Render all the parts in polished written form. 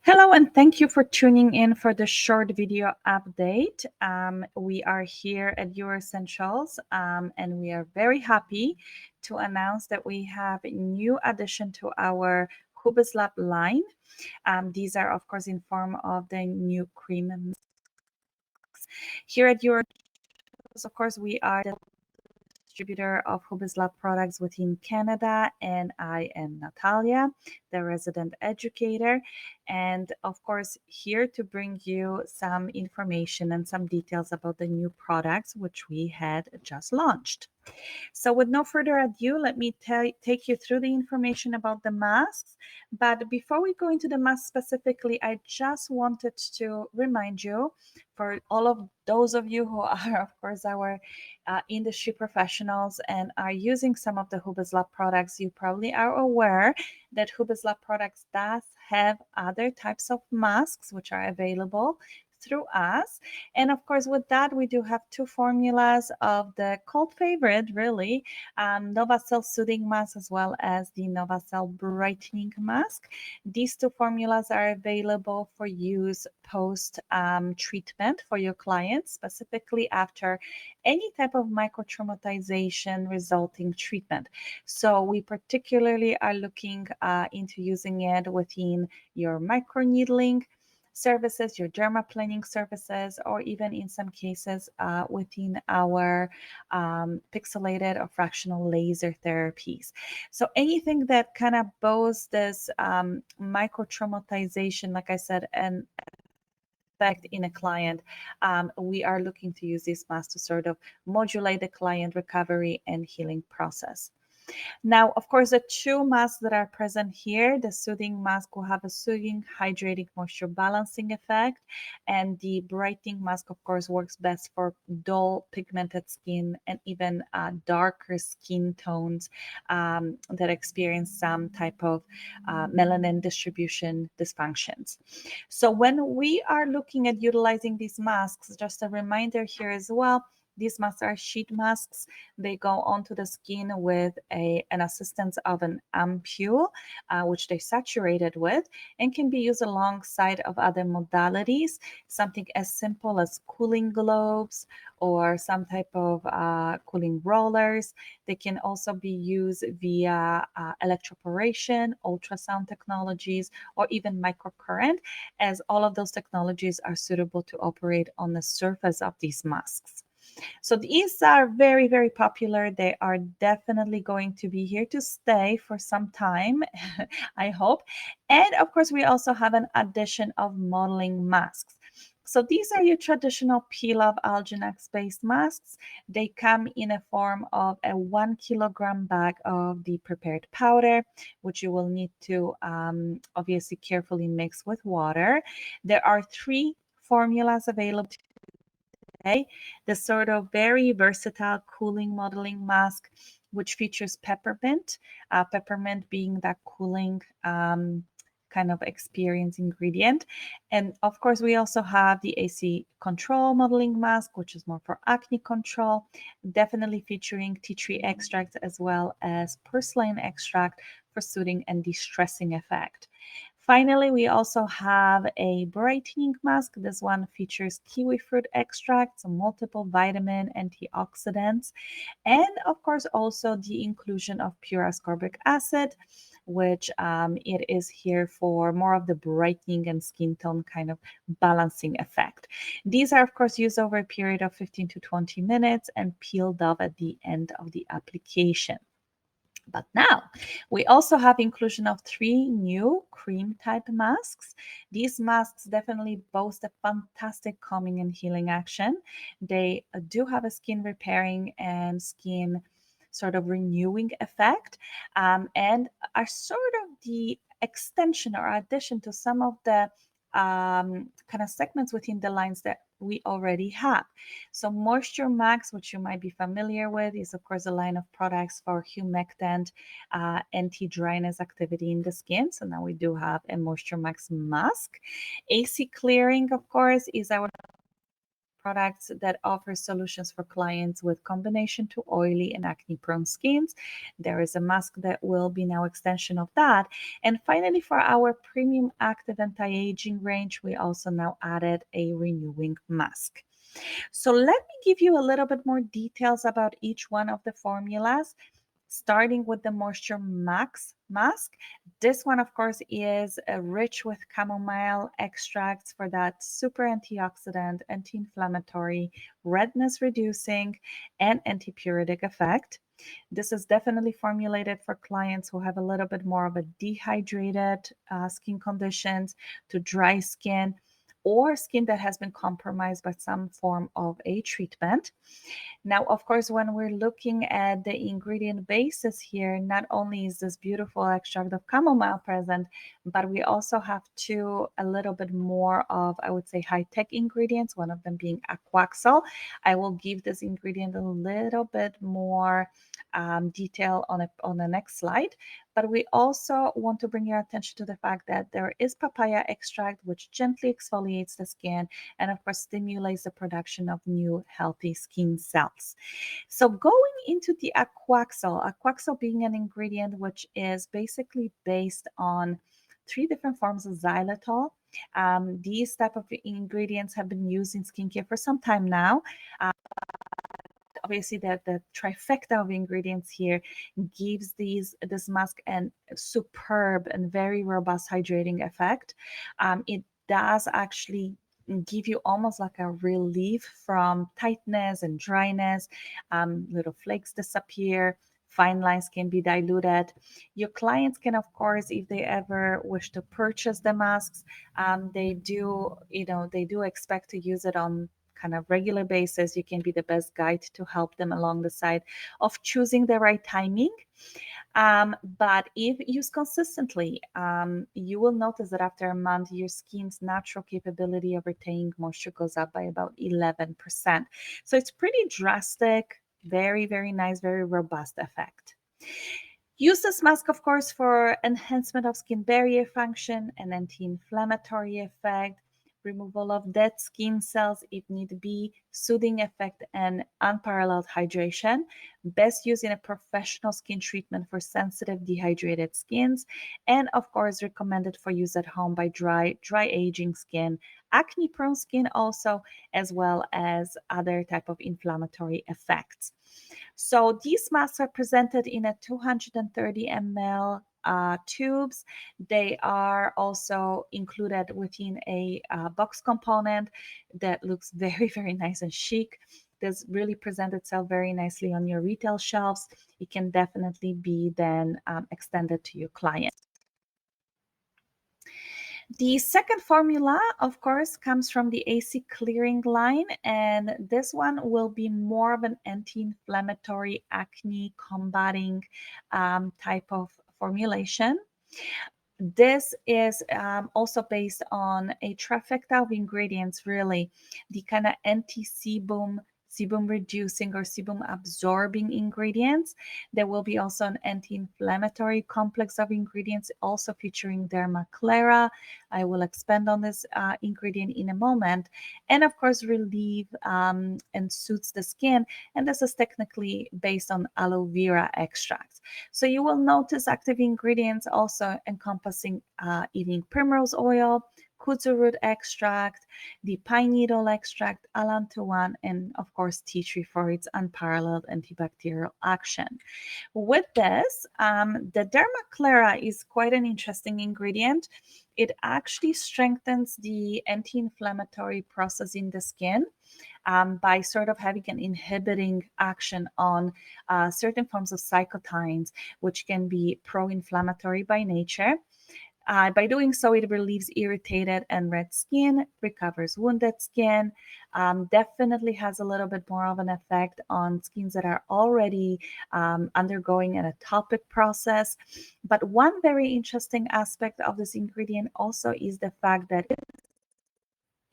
Hello, and thank you for tuning in for the short video update. We are here at Your Essentials, and we are very happy to announce that we have a new addition to our Hubislab line. These are, of course, in form of the new cream masks. Here at Your Essentials, of course, we are the distributor of Hubislab products within Canada, and I am Natalia, the resident educator, and of course here to bring you some information and some details about the new products which we had just launched. So with no further ado, let me take you through the information about the masks. But before we go into the masks specifically, I just wanted to remind you, for all of those of you who are, of course, our industry professionals and are using some of the Hubislab products, you probably are aware that Hubislab products does have other types of masks which are available through us. And of course, with that, we do have two formulas of the cult favorite, really, NovaCell Soothing Mask as well as the NovaCell Brightening Mask. These two formulas are available for use post treatment for your clients, specifically after any type of microtraumatization resulting treatment. So we particularly are looking into using it within your microneedling services, your dermaplaning services, or even in some cases within our pixelated or fractional laser therapies. So anything that kind of boasts this micro traumatization, like I said, and effect in a client, we are looking to use this mask to sort of modulate the client recovery and healing process. Now, of course, the two masks that are present here, the soothing mask will have a soothing, hydrating, moisture balancing effect. And the brightening mask, of course, works best for dull pigmented skin and even darker skin tones that experience some type of melanin distribution dysfunctions. So when we are looking at utilizing these masks, just a reminder here as well, these masks are sheet masks. They go onto the skin with an assistance of an ampule, which they saturated with, and can be used alongside of other modalities, something as simple as cooling globes or some type of cooling rollers. They can also be used via electroporation, ultrasound technologies, or even microcurrent, as all of those technologies are suitable to operate on the surface of these masks. So these are very, very popular. They are definitely going to be here to stay for some time, I hope. And of course, we also have an addition of modeling masks. So these are your traditional peel-off Alginax-based masks. They come in a form of a 1 kilogram bag of the prepared powder, which you will need to obviously carefully mix with water. There are 3 formulas available today. The sort of very versatile cooling modeling mask, which features peppermint, peppermint being that cooling kind of experience ingredient. And of course, we also have the AC control modeling mask, which is more for acne control, definitely featuring tea tree extract as well as purslane extract for soothing and de-stressing effect. Finally, we also have a brightening mask. This one features kiwi fruit extracts, multiple vitamin antioxidants, and of course also the inclusion of pure ascorbic acid, which it is here for more of the brightening and skin tone kind of balancing effect. These are of course used over a period of 15 to 20 minutes and peeled off at the end of the application. But now we also have inclusion of 3 new cream type masks. These masks definitely boast a fantastic calming and healing action. They do have a skin repairing and skin sort of renewing effect, and are sort of the extension or addition to some of the kind of segments within the lines that we already have. So Moisture Max, which you might be familiar with, is of course a line of products for humectant, anti-dryness activity in the skin. So now we do have a Moisture Max mask. AC Clearing, of course, is our products that offer solutions for clients with combination to oily and acne prone skins. There is a mask that will be now extension of that. And finally, for our premium active anti-aging range, we also now added a renewing mask. So let me give you a little bit more details about each one of the formulas, starting with the Moisture Max mask. This one, of course, is rich with chamomile extracts for that super antioxidant, anti-inflammatory, redness reducing, and antipyretic effect. This is definitely formulated for clients who have a little bit more of a dehydrated skin conditions, to dry skin, or skin that has been compromised by some form of a treatment. Now, of course, when we're looking at the ingredient basis here, not only is this beautiful extract of chamomile present, but we also have a little bit more of, I would say, high-tech ingredients, one of them being aquaxol. I will give this ingredient a little bit more detail on the next slide. But we also want to bring your attention to the fact that there is papaya extract, which gently exfoliates the skin and, of course, stimulates the production of new healthy skin cells. So going into the aquaxol being an ingredient which is basically based on three different forms of xylitol. These type of ingredients have been used in skincare for some time now. Obviously, the trifecta of ingredients here gives this mask a superb and very robust hydrating effect. It does actually give you almost like a relief from tightness and dryness. Little flakes disappear. Fine lines can be diluted. Your clients can, of course, if they ever wish to purchase the masks, they do expect to use it on kind of regular basis. You can be the best guide to help them along the side of choosing the right timing. But if used consistently, you will notice that after a month, your skin's natural capability of retaining moisture goes up by about 11%. So it's pretty drastic, very, very nice, very robust effect. Use this mask, of course, for enhancement of skin barrier function and anti-inflammatory effect, removal of dead skin cells if need be, soothing effect, and unparalleled hydration. Best used in a professional skin treatment for sensitive dehydrated skins, and of course recommended for use at home by dry aging skin, acne prone skin also, as well as other type of inflammatory effects. So these masks are presented in a 230 ml tubes. They are also included within a box component that looks very, very nice and chic. This really presents itself very nicely on your retail shelves. It can definitely be then extended to your clients. The second formula, of course, comes from the AC Clearing line, and this one will be more of an anti-inflammatory, acne combating type of formulation. This is also based on a trifecta of ingredients, really, the kind of anti-sebum, sebum reducing or sebum absorbing ingredients. There will be also an anti-inflammatory complex of ingredients, also featuring dermaclera. I will expand on this ingredient in a moment. And of course, relieve and soothes the skin. And this is technically based on aloe vera extracts. So you will notice active ingredients also encompassing evening primrose oil, kudzu root extract, the pine needle extract, allantoin, and of course tea tree for its unparalleled antibacterial action. With this, the dermaclera is quite an interesting ingredient. It actually strengthens the anti-inflammatory process in the skin by sort of having an inhibiting action on certain forms of cytokines, which can be pro-inflammatory by nature. By doing so, it relieves irritated and red skin, recovers wounded skin, definitely has a little bit more of an effect on skins that are already undergoing an atopic process. But one very interesting aspect of this ingredient also is the fact that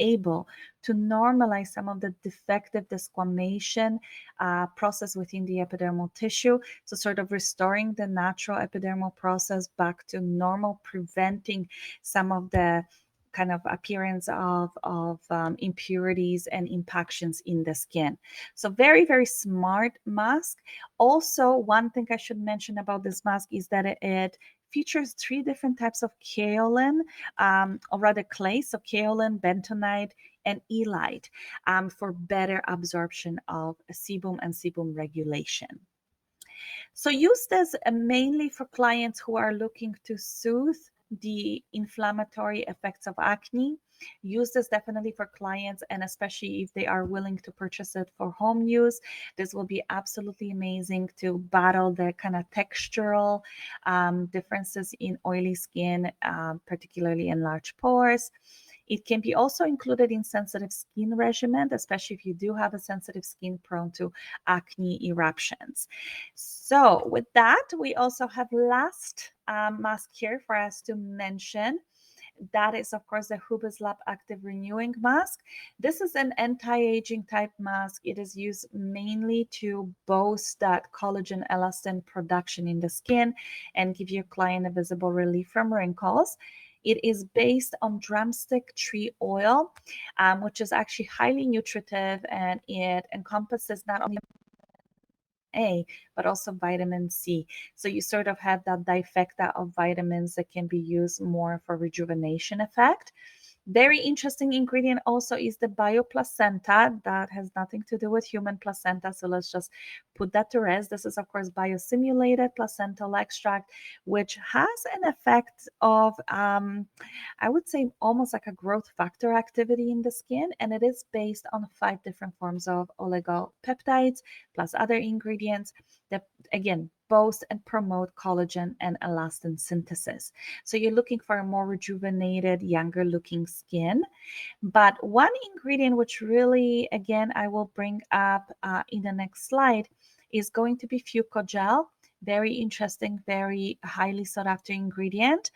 able to normalize some of the defective desquamation process within the epidermal tissue. So, sort of restoring the natural epidermal process back to normal, preventing some of the kind of appearance of impurities and impactions in the skin. So very, very smart mask. Also, one thing I should mention about this mask is that it features 3 different types of kaolin, or rather clay, so kaolin, bentonite, and elite, for better absorption of sebum and sebum regulation. So use this mainly for clients who are looking to soothe the inflammatory effects of acne. Use this definitely for clients, and especially if they are willing to purchase it for home use. This will be absolutely amazing to battle the kind of textural differences in oily skin, particularly in large pores. It can be also included in sensitive skin regimen, especially if you do have a sensitive skin prone to acne eruptions. So with that, we also have last mask here for us to mention. That is, of course, the Hubislab Active Renewing Mask. This is an anti-aging type mask. It is used mainly to boost that collagen elastin production in the skin and give your client a visible relief from wrinkles. It is based on drumstick tree oil, which is actually highly nutritive, and it encompasses not only A, but also vitamin C. So you sort of have that trifecta of vitamins that can be used more for rejuvenation effect. Very interesting ingredient also is the bioplacenta. That has nothing to do with human placenta. So let's just put that to rest. This is, of course, biosimulated placental extract, which has an effect of, I would say, almost like a growth factor activity in the skin. And it is based on 5 different forms of oligopeptides plus other ingredients that, again, boost and promote collagen and elastin synthesis. So you're looking for a more rejuvenated, younger looking skin. But one ingredient which really, again, I will bring up in the next slide is going to be fucogel. Very interesting, very highly sought after ingredient.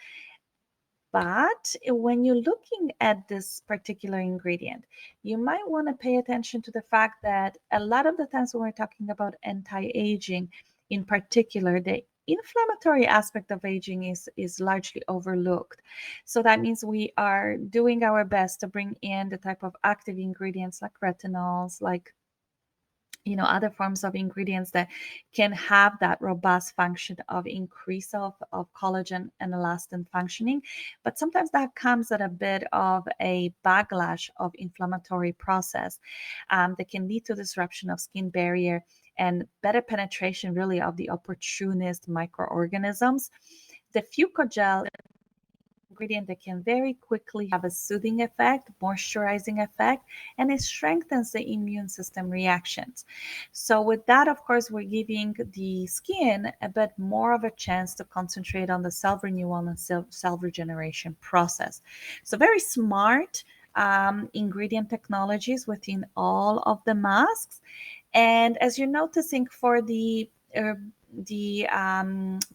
But when you're looking at this particular ingredient, you might want to pay attention to the fact that a lot of the times when we're talking about anti-aging, in particular, the inflammatory aspect of aging is largely overlooked. So that means we are doing our best to bring in the type of active ingredients like retinols, like other forms of ingredients that can have that robust function of increase of collagen and elastin functioning. But sometimes that comes at a bit of a backlash of inflammatory process that can lead to disruption of skin barrier and better penetration really of the opportunist microorganisms. The fucogel ingredient that can very quickly have a soothing effect, moisturizing effect, and it strengthens the immune system reactions. So with that, of course, we're giving the skin a bit more of a chance to concentrate on the self-renewal and self-regeneration process. So very smart ingredient technologies within all of the masks. And as you're noticing for the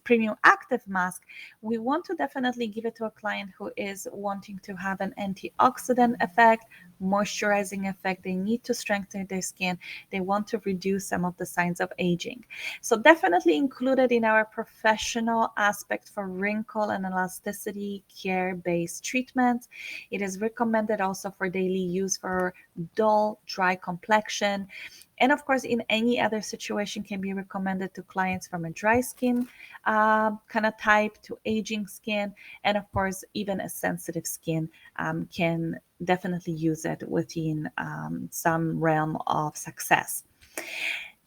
premium active mask, we want to definitely give it to a client who is wanting to have an antioxidant effect, moisturizing effect. They need to strengthen their skin. They want to reduce some of the signs of aging. So definitely included in our professional aspect for wrinkle and elasticity care-based treatments. It is recommended also for daily use for dull, dry complexion. And of course, in any other situation, can be recommended to clients from a dry skin kind of type to aging skin. And of course, even a sensitive skin can definitely use it within some realm of success.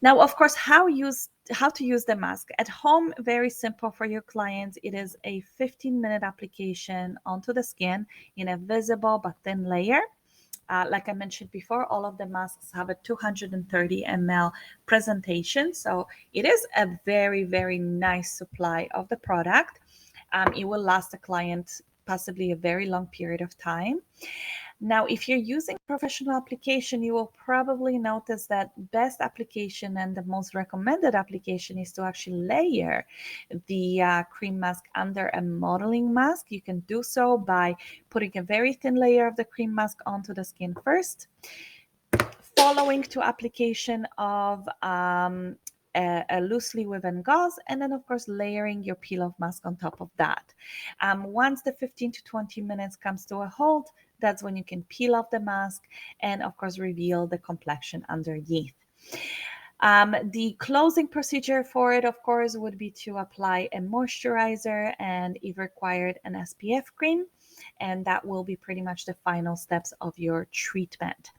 Now, of course, how to use the mask at home? Very simple for your clients. It is a 15-minute application onto the skin in a visible but thin layer. Like I mentioned before, all of the masks have a 230 ml presentation. So it is a very, very nice supply of the product. It will last the client possibly a very long period of time. Now, if you're using professional application, you will probably notice that best application and the most recommended application is to actually layer the cream mask under a modeling mask. You can do so by putting a very thin layer of the cream mask onto the skin first, following to application of a loosely woven gauze, and then of course layering your peel off mask on top of that. Once the 15 to 20 minutes comes to a halt, that's when you can peel off the mask and of course reveal the complexion underneath. The closing procedure for it, of course, would be to apply a moisturizer and, if required, an SPF cream. And that will be pretty much the final steps of your treatment.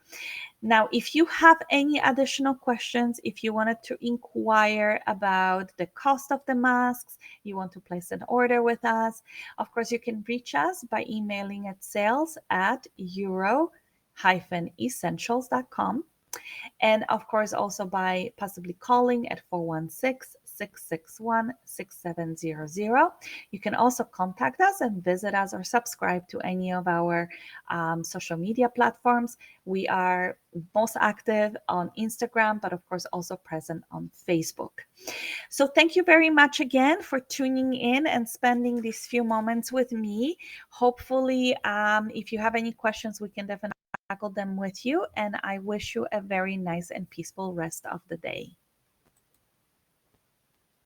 Now, if you have any additional questions, if you wanted to inquire about the cost of the masks, you want to place an order with us, of course, you can reach us by emailing at sales@euro-essentials.com. And of course, also by possibly calling at 416-661-6700. You can also contact us and visit us or subscribe to any of our social media platforms. We are most active on Instagram, but of course also present on Facebook. So thank you very much again for tuning in and spending these few moments with me. Hopefully, if you have any questions, we can definitely tackle them with you. And I wish you a very nice and peaceful rest of the day.